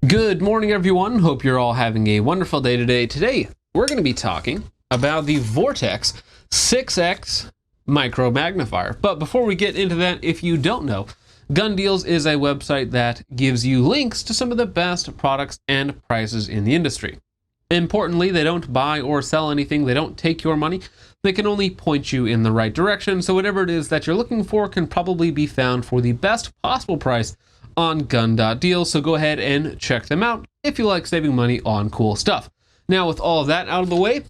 Good morning, everyone. Hope you're all having a wonderful day today. Today, we're going to be talking about the Vortex 6x Micro Magnifier. But before we get into that, if you don't know, Gun Deals is a website that gives you links to some of the best products and prices in the industry. Importantly, they don't buy or sell anything. They don't take your money. They can only point you in the right direction. So whatever it is that you're looking for can probably be found for the best possible price on gun.deals. So go ahead and check them out if you like saving money on cool stuff. Now, with all of that out of the way,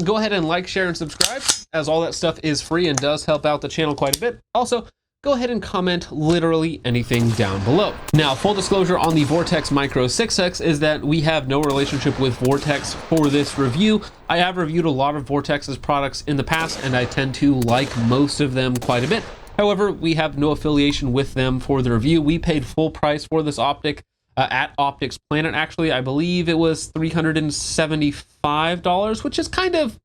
go ahead and like, share, and subscribe, as all that stuff is free and does help out the channel quite a bit. Also, go ahead and comment literally anything down below. Now, full disclosure on the Vortex Micro6x is that we have no relationship with Vortex for this review. I have reviewed a lot of Vortex's products in the past, and I tend to like most of them quite a bit. However, we have no affiliation with them for the review. We paid full price for this optic at Optic's Planet. Actually, I believe it was $375, which is kind of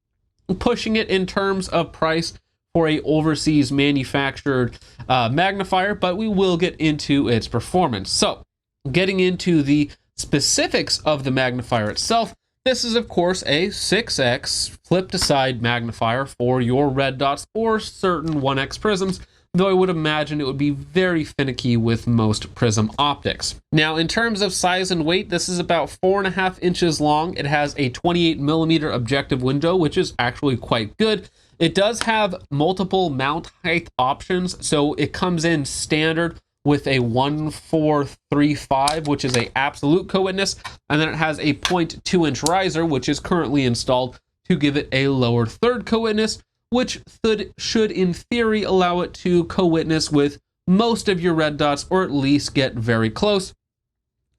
pushing it in terms of price for a overseas manufactured magnifier, but we will get into its performance. So, getting into the specifics of the magnifier itself, this is of course a 6x flip-to-side magnifier for your red dots or certain 1x prisms, though I would imagine it would be very finicky with most prism optics. Now, in terms of size and weight, this is about 4.5 inches long. It has a 28mm objective window, which is actually quite good. It does have multiple mount height options, so it comes in standard with a 1.435, which is a absolute co-witness, and then it has a 0.2-inch riser, which is currently installed to give it a lower third co-witness, which should in theory allow it to co-witness with most of your red dots, or at least get very close.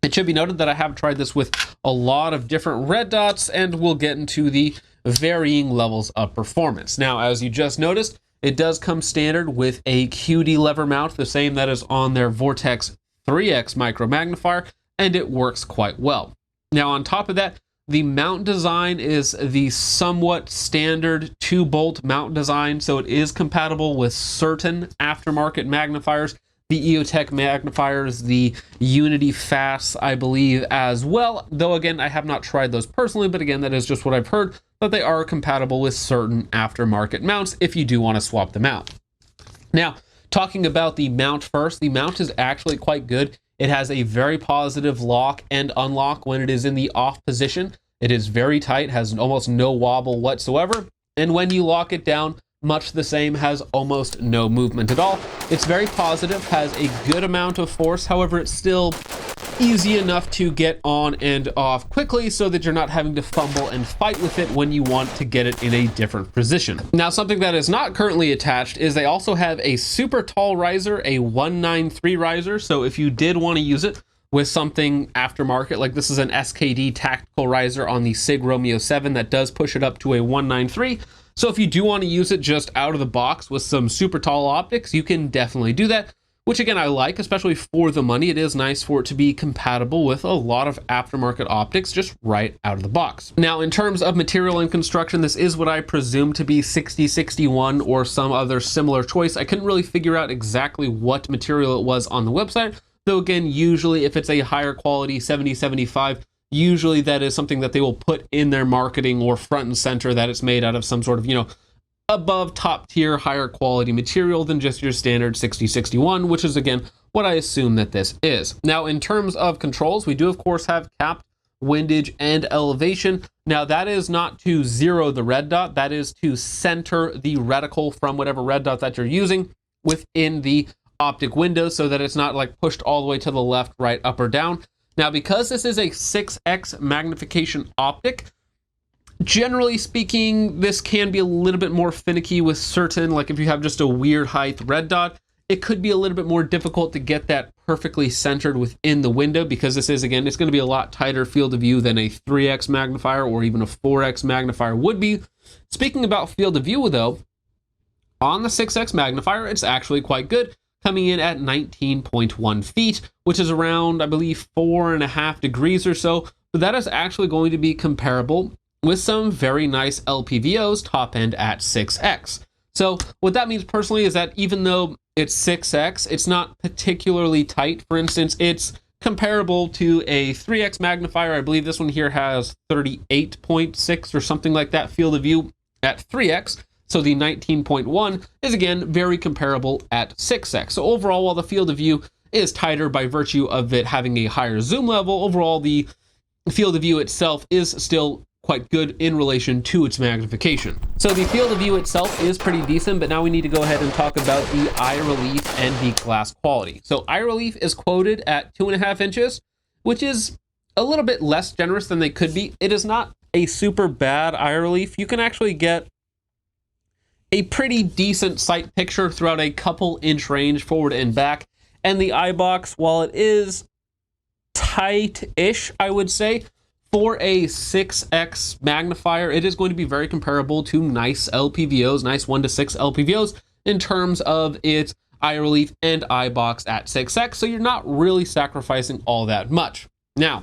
It should be noted that I have tried this with a lot of different red dots, and we'll get into the varying levels of performance. Now, as you just noticed, it does come standard with a QD lever mount, the same that is on their Vortex 3x Micro Magnifier, and it works quite well. Now, on top of that, the mount design is the somewhat standard 2-bolt mount design, so it is compatible with certain aftermarket magnifiers, the EOTech magnifiers, the Unity Fast, I believe, as well. Though, again, I have not tried those personally, but again, that is just what I've heard, that they are compatible with certain aftermarket mounts if you do want to swap them out. Now, talking about the mount first, the mount is actually quite good. It has a very positive lock and unlock when it is in the off position. It is very tight, has almost no wobble whatsoever. And when you lock it down, much the same, has almost no movement at all. It's very positive, has a good amount of force. However, it's still easy enough to get on and off quickly so that you're not having to fumble and fight with it when you want to get it in a different position. Now, something that is not currently attached is they also have a super tall riser, a 193 riser. So if you did want to use it with something aftermarket, like this is an SKD tactical riser on the SIG Romeo 7 that does push it up to a 193. So if you do want to use it just out of the box with some super tall optics, you can definitely do that, which again, I like, especially for the money. It is nice for it to be compatible with a lot of aftermarket optics just right out of the box. Now, in terms of material and construction, this is what I presume to be 6061 or some other similar choice. I couldn't really figure out exactly what material it was on the website, though again, usually if it's a higher quality 7075, usually that is something that they will put in their marketing or front and center, that it's made out of some sort of, above top tier, higher quality material than just your standard 6061, which is again what I assume that this is. Now, in terms of controls, we do of course have capped, windage, and elevation. Now, that is not to zero the red dot, that is to center the reticle from whatever red dot that you're using within the optic window so that it's not like pushed all the way to the left, right, up, or down. Now, because this is a 6x magnification optic, generally speaking, this can be a little bit more finicky with certain, like if you have just a weird height red dot, it could be a little bit more difficult to get that perfectly centered within the window, because this is, again, it's going to be a lot tighter field of view than a 3x magnifier or even a 4x magnifier would be. Speaking about field of view, though, on the 6x magnifier, it's actually quite good, coming in at 19.1 feet, which is around, I believe, 4.5 degrees or so. But that is actually going to be comparable with some very nice Lpvos top end at 6x. So what that means personally is that even though it's 6x, it's not particularly tight. For instance, it's comparable to a 3x magnifier. I believe this one here has 38.6 or something like that field of view at 3x. So the 19.1 is again very comparable at 6x. So overall, while the field of view is tighter by virtue of it having a higher zoom level, overall the field of view itself is still quite good in relation to its magnification. So the field of view itself is pretty decent, but now we need to go ahead and talk about the eye relief and the glass quality. So eye relief is quoted at 2.5 inches, which is a little bit less generous than they could be. It is not a super bad eye relief. You can actually get a pretty decent sight picture throughout a couple inch range forward and back. And the eye box, while it is tight-ish, I would say, for a 6x magnifier, it is going to be very comparable to nice LPVOs, nice 1:6 LPVOs in terms of its eye relief and eye box at 6x. So you're not really sacrificing all that much. Now,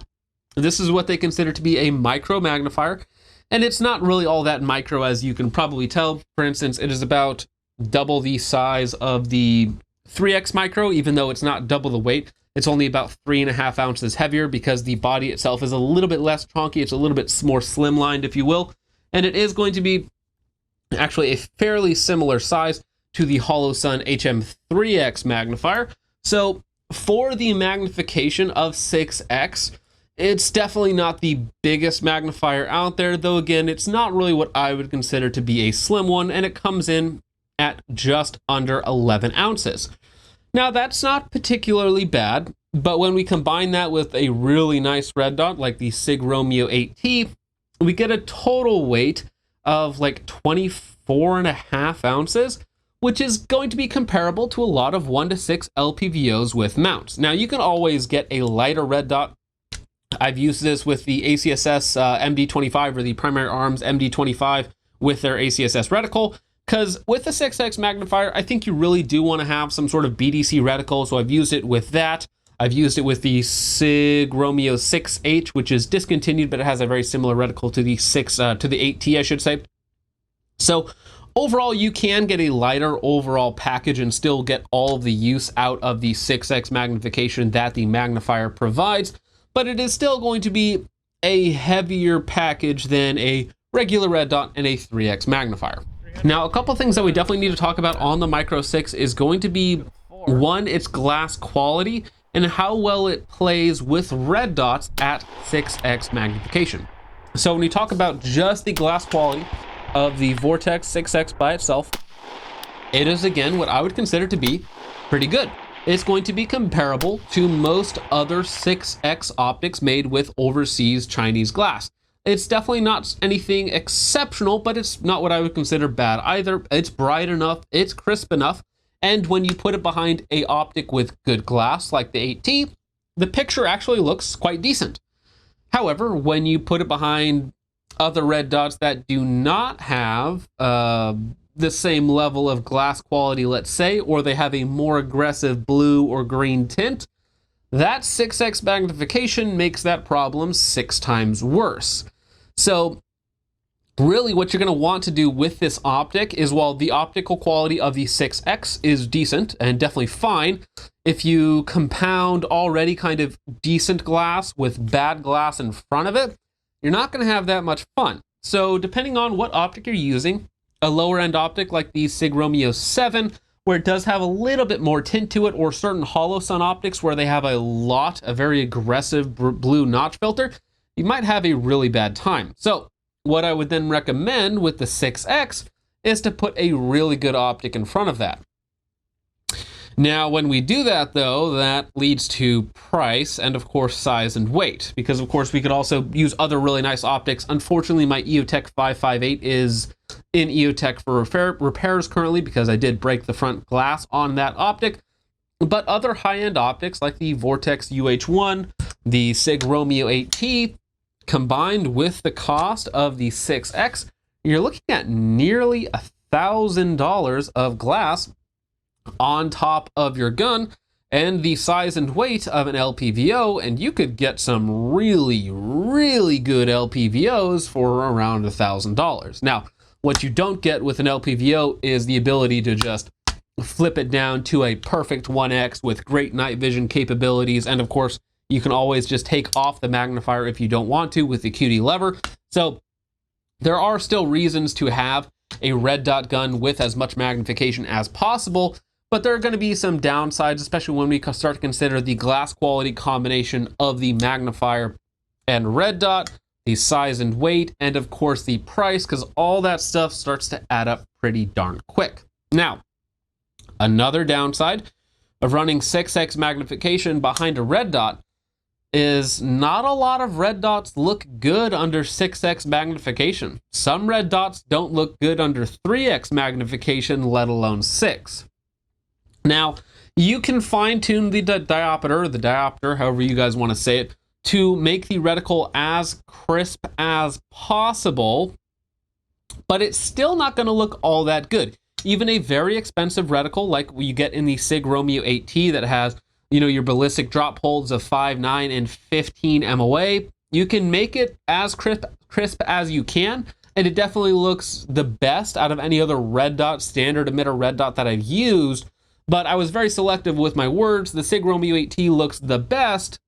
this is what they consider to be a micro magnifier, and it's not really all that micro, as you can probably tell. For instance, it is about double the size of the 3x micro, even though it's not double the weight. It's only about 3.5 ounces heavier because the body itself is a little bit less chunky. It's a little bit more slimlined, if you will. And it is going to be actually a fairly similar size to the Holosun HM3X magnifier. So for the magnification of 6x, it's definitely not the biggest magnifier out there, though again, it's not really what I would consider to be a slim one, and it comes in at just under 11 ounces. Now, that's not particularly bad, but when we combine that with a really nice red dot like the Sig Romeo 8T, we get a total weight of like 24.5 ounces, which is going to be comparable to a lot of 1:6 LPVOs with mounts. Now, you can always get a lighter red dot. I've used this with the ACSS MD25 or the Primary Arms MD25 with their ACSS reticle. Because with the 6x magnifier, I think you really do want to have some sort of BDC reticle. So I've used it with that. I've used it with the Sig Romeo 6H, which is discontinued, but it has a very similar reticle to the 8T, I should say. So overall, you can get a lighter overall package and still get all of the use out of the 6x magnification that the magnifier provides. But it is still going to be a heavier package than a regular red dot and a 3x magnifier. Now, a couple things that we definitely need to talk about on the Micro 6 is going to be, one, its glass quality and how well it plays with red dots at 6x magnification. So when you talk about just the glass quality of the Vortex 6x by itself, it is, again, what I would consider to be pretty good. It's going to be comparable to most other 6x optics made with overseas Chinese glass. It's definitely not anything exceptional, but it's not what I would consider bad either. It's bright enough, it's crisp enough, and when you put it behind a optic with good glass like the 8T, the picture actually looks quite decent. However, when you put it behind other red dots that do not have the same level of glass quality, let's say, or they have a more aggressive blue or green tint, that 6x magnification makes that problem 6 times worse. So really what you're going to want to do with this optic is, while the optical quality of the 6x is decent and definitely fine, if you compound already kind of decent glass with bad glass in front of it, you're not going to have that much fun. So depending on what optic you're using, a lower end optic like the Sig Romeo 7, where it does have a little bit more tint to it, or certain Holosun optics where they have a very aggressive blue notch filter, you might have a really bad time. So what I would then recommend with the 6x is to put a really good optic in front of that. Now, when we do that, though, that leads to price and, of course, size and weight, because, of course, we could also use other really nice optics. Unfortunately, my EOTech 558 is in EOTech for repairs currently because I did break the front glass on that optic. But other high-end optics like the Vortex UH1, the Sig Romeo 8T, combined with the cost of the 6x, you're looking at nearly $1,000 of glass on top of your gun and the size and weight of an LPVO, and you could get some really, really good LPVOs for around $1,000. Now, what you don't get with an LPVO is the ability to just flip it down to a perfect 1x with great night vision capabilities, and of course, You can always just take off the magnifier if you don't want to with the QD lever. So there are still reasons to have a red dot gun with as much magnification as possible, but there are going to be some downsides, especially when we start to consider the glass quality combination of the magnifier and red dot, the size and weight, and of course the price, because all that stuff starts to add up pretty darn quick. Now, another downside of running 6x magnification behind a red dot is not a lot of red dots look good under 6x magnification. Some red dots don't look good under 3x magnification, let alone 6. Now, you can fine-tune the diopter, however you guys want to say it, to make the reticle as crisp as possible, but it's still not going to look all that good. Even a very expensive reticle like you get in the SIG Romeo 8T that has, you know, your ballistic drop holds of 5, 9, and 15 MOA, you can make it as crisp as you can, and it definitely looks the best out of any other red dot, standard emitter red dot that I've used, but I was very selective with my words. The SIG Romeo 8T looks the best,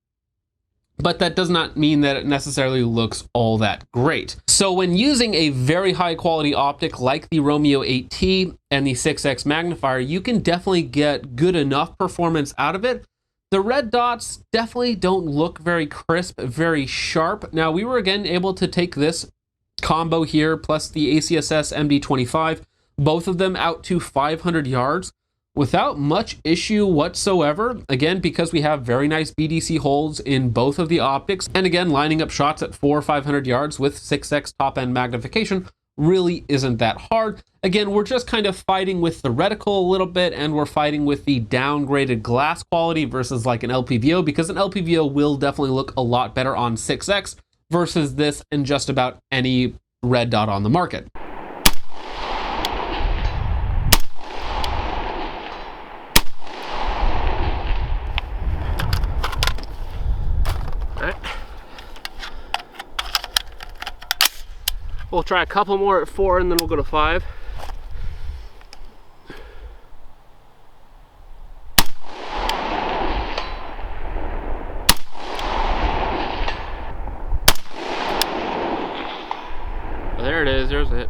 but that does not mean that it necessarily looks all that great. So when using a very high quality optic like the Romeo 8T and the 6x magnifier, you can definitely get good enough performance out of it. The red dots definitely don't look very crisp, very sharp. Now, we were again able to take this combo here plus the ACSS MD25, both of them out to 500 yards without much issue whatsoever. Again, because we have very nice BDC holds in both of the optics, and again, lining up shots at 400 or 500 yards with 6x top end magnification really isn't that hard. Again, we're just kind of fighting with the reticle a little bit, and we're fighting with the downgraded glass quality versus like an LPVO, because an LPVO will definitely look a lot better on 6x versus this and just about any red dot on the market. We'll try a couple more at 4 and then we'll go to 5. Oh, there it is, there's it.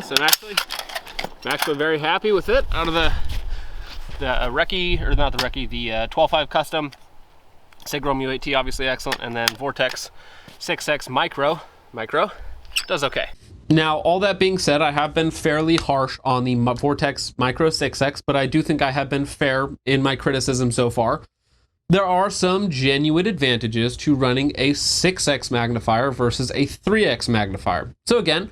Nice. I'm actually very happy with it. Out of the recce, or not the recce, the 12.5 custom, SIG Romeo 8T, obviously excellent, and then Vortex 6x Micro does okay. Now, all that being said, I have been fairly harsh on the Vortex Micro 6x, but I do think I have been fair in my criticism so far. There are some genuine advantages to running a 6x magnifier versus a 3x magnifier. So again,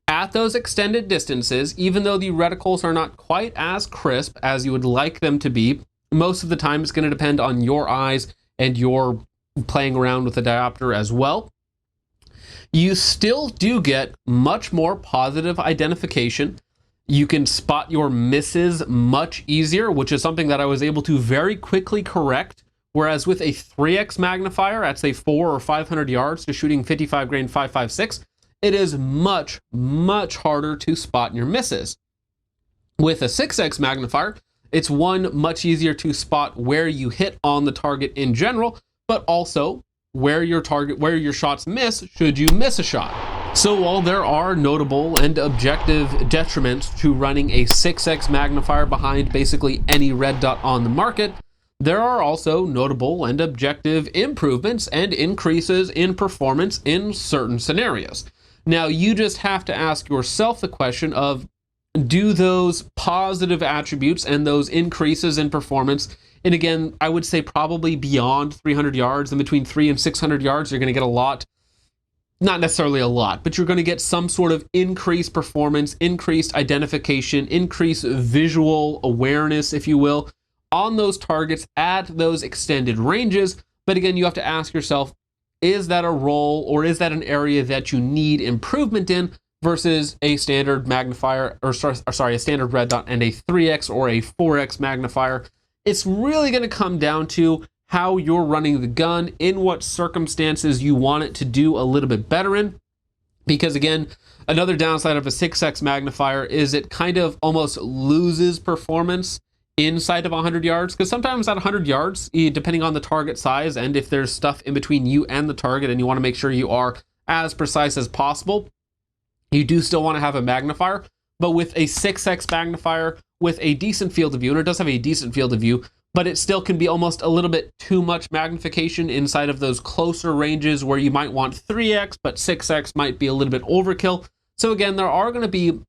at those extended distances, even though the reticles are not quite as crisp as you would like them to be, most of the time it's going to depend on your eyes and your playing around with the diopter as well. You still do get much more positive identification. You can spot your misses much easier, which is something that I was able to very quickly correct. Whereas with a 3x magnifier at say 400 or 500 yards to shooting 55 grain 5.56, it is much, much harder to spot your misses. With a 6x magnifier, it's much easier to spot where you hit on the target in general, but also where your shots miss should you miss a shot. So while there are notable and objective detriments to running a 6x magnifier behind basically any red dot on the market, there are also notable and objective improvements and increases in performance in certain scenarios. Now, you just have to ask yourself the question of, do those positive attributes and those increases in performance, and again, I would say probably beyond 300 yards, and between 300 and 600 yards, you're going to get a lot, not necessarily a lot, but you're going to get some sort of increased performance, increased identification, increased visual awareness, if you will, on those targets at those extended ranges. But again, you have to ask yourself, is that a role or is that an area that you need improvement in versus a standard magnifier, or sorry, a standard red dot and a 3x or a 4x magnifier? It's really going to come down to how you're running the gun, in what circumstances you want it to do a little bit better in. Because again, another downside of a 6x magnifier is it kind of almost loses performance inside of 100 yards, because sometimes at 100 yards, depending on the target size and if there's stuff in between you and the target and you want to make sure you are as precise as possible, you do still want to have a magnifier. But with a 6x magnifier with a decent field of view, and it does have a decent field of view, but it still can be almost a little bit too much magnification inside of those closer ranges where you might want 3x, but 6x might be a little bit overkill. So again, there are going to be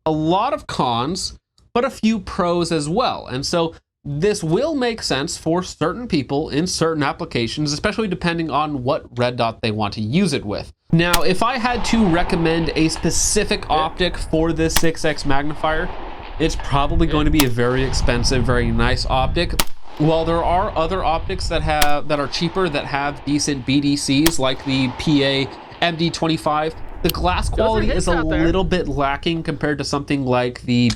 a lot of cons, but a few pros as well. And so this will make sense for certain people in certain applications, especially depending on what red dot they want to use it with. Now, if I had to recommend a specific optic for this 6x magnifier, it's probably going to be a very expensive, very nice optic. While there are other optics that are cheaper, that have decent BDCs, like the PA MD25, the glass quality is a little bit lacking compared to something like the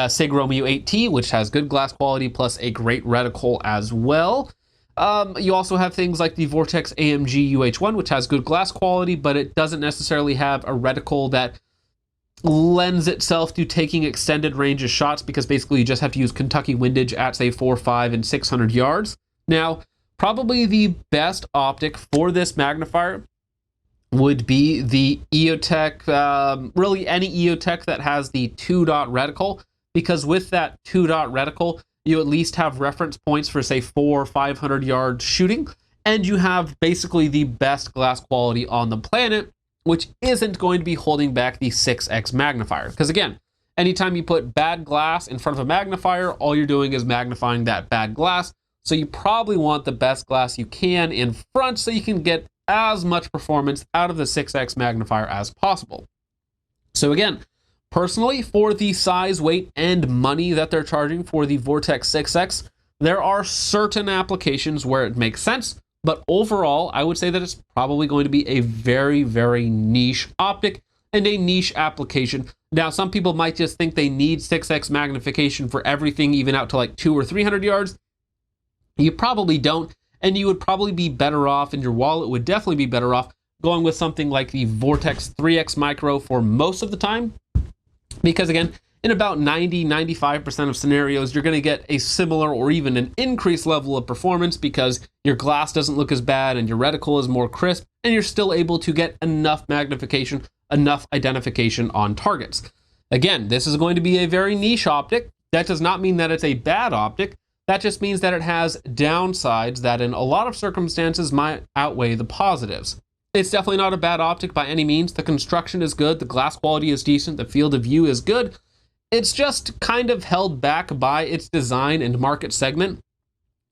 SIG Romeo 8T, which has good glass quality plus a great reticle as well. You also have things like the Vortex AMG UH1, which has good glass quality, but it doesn't necessarily have a reticle that lends itself to taking extended range of shots, because basically you just have to use Kentucky windage at say 400, 500, and 600 yards. Now, probably the best optic for this magnifier would be the EOTech, really any EOTech that has the 2-dot reticle, because with that 2-dot reticle, you at least have reference points for say 400 or 500 yard shooting, and you have basically the best glass quality on the planet, which isn't going to be holding back the 6x magnifier. Because again, anytime you put bad glass in front of a magnifier, all you're doing is magnifying that bad glass. So you probably want the best glass you can in front so you can get as much performance out of the 6x magnifier as possible. So again, personally, for the size, weight, and money that they're charging for the Vortex 6x, there are certain applications where it makes sense. But overall, I would say that it's probably going to be a very, very niche optic and a niche application. Now, some people might just think they need 6x magnification for everything, even out to like 200 or 300 yards. You probably don't, and you would probably be better off, and your wallet would definitely be better off going with something like the Vortex 3x Micro for most of the time. Because again, in about 90-95% of scenarios, you're going to get a similar or even an increased level of performance because your glass doesn't look as bad and your reticle is more crisp, and you're still able to get enough magnification, enough identification on targets. Again, this is going to be a very niche optic. That does not mean that it's a bad optic. That just means that it has downsides that in a lot of circumstances might outweigh the positives. It's definitely not a bad optic by any means. The construction is good, the glass quality is decent, the field of view is good. It's just kind of held back by its design and market segment.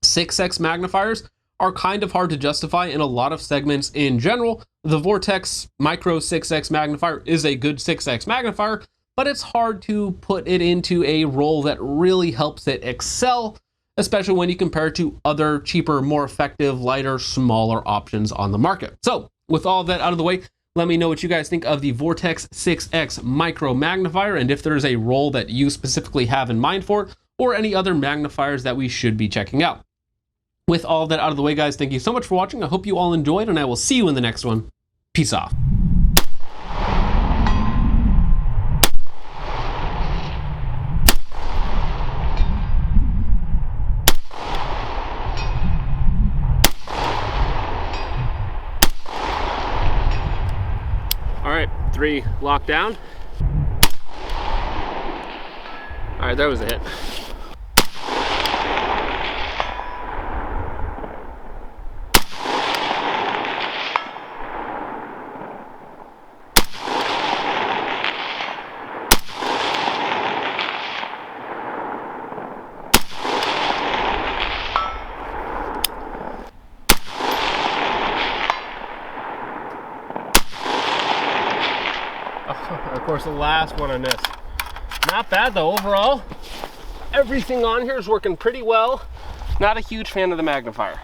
6x magnifiers are kind of hard to justify in a lot of segments in general. The Vortex Micro6x Magnifier is a good 6x magnifier, but it's hard to put it into a role that really helps it excel, especially when you compare it to other cheaper, more effective, lighter, smaller options on the market. So with all of that out of the way, let me know what you guys think of the Vortex 6x Micro Magnifier, and if there's a role that you specifically have in mind for it, or any other magnifiers that we should be checking out. With all of that out of the way, guys, thank you so much for watching. I hope you all enjoyed, and I will see you in the next one. Peace off. All right, 3 locked down. All right, that was a hit. Of course, the last one I missed. Not bad though, overall. everything on here is working pretty well. Not a huge fan of the magnifier.